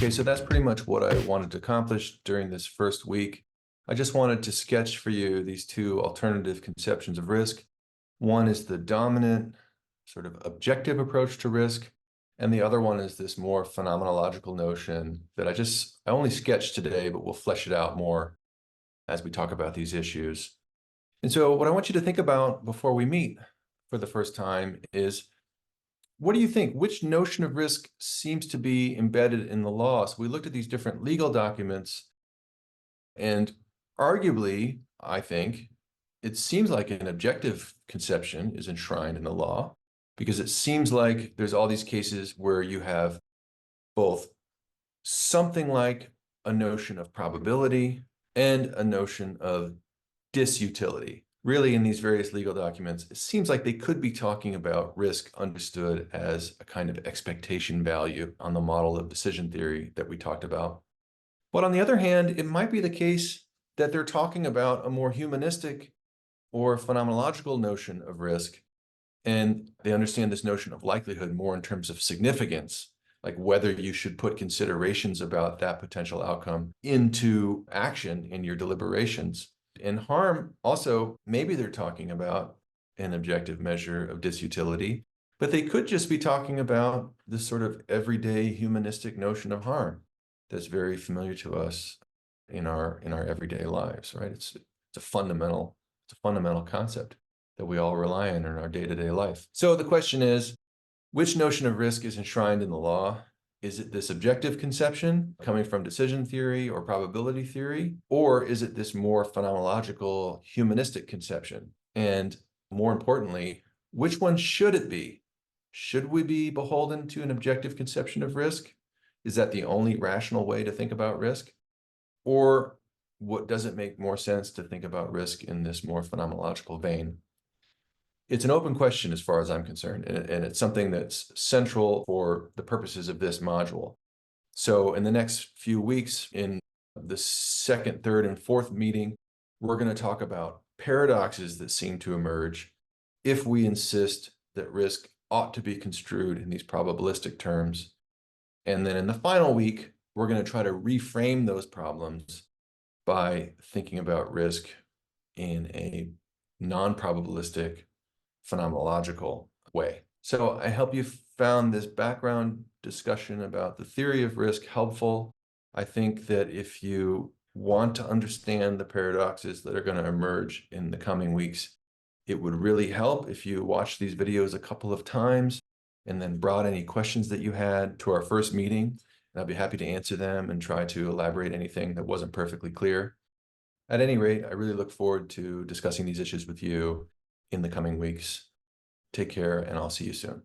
Okay, so that's pretty much what I wanted to accomplish during this first week. I just wanted to sketch for you these two alternative conceptions of risk. One is the dominant sort of objective approach to risk, and the other one is this more phenomenological notion that I only sketched today, but we'll flesh it out more as we talk about these issues. And so what I want you to think about before we meet for the first time is, what do you think? Which notion of risk seems to be embedded in the law? So we looked at these different legal documents, and arguably, I think, it seems like an objective conception is enshrined in the law, because it seems like there's all these cases where you have both something like a notion of probability and a notion of disutility. Really, in these various legal documents, it seems like they could be talking about risk understood as a kind of expectation value on the model of decision theory that we talked about. But on the other hand, it might be the case that they're talking about a more humanistic or phenomenological notion of risk, and they understand this notion of likelihood more in terms of significance, like whether you should put considerations about that potential outcome into action in your deliberations. In harm, also, maybe they're talking about an objective measure of disutility, but they could just be talking about this sort of everyday humanistic notion of harm that's very familiar to us in our everyday lives, right? It's a fundamental concept that we all rely on in our day-to-day life. So the question is, which notion of risk is enshrined in the law? Is it this objective conception coming from decision theory or probability theory? Or is it this more phenomenological humanistic conception? And more importantly, which one should it be? Should we be beholden to an objective conception of risk? Is that the only rational way to think about risk? Or does it make more sense to think about risk in this more phenomenological vein? It's an open question as far as I'm concerned, and it's something that's central for the purposes of this module. So in the next few weeks, in the second, third, and fourth meeting, we're going to talk about paradoxes that seem to emerge if we insist that risk ought to be construed in these probabilistic terms. And then in the final week, we're going to try to reframe those problems by thinking about risk in a non-probabilistic, phenomenological way. So I hope you found this background discussion about the theory of risk helpful. I think that if you want to understand the paradoxes that are going to emerge in the coming weeks, it would really help if you watched these videos a couple of times and then brought any questions that you had to our first meeting. And I'd be happy to answer them and try to elaborate anything that wasn't perfectly clear. At any rate, I really look forward to discussing these issues with you in the coming weeks. Take care, and I'll see you soon.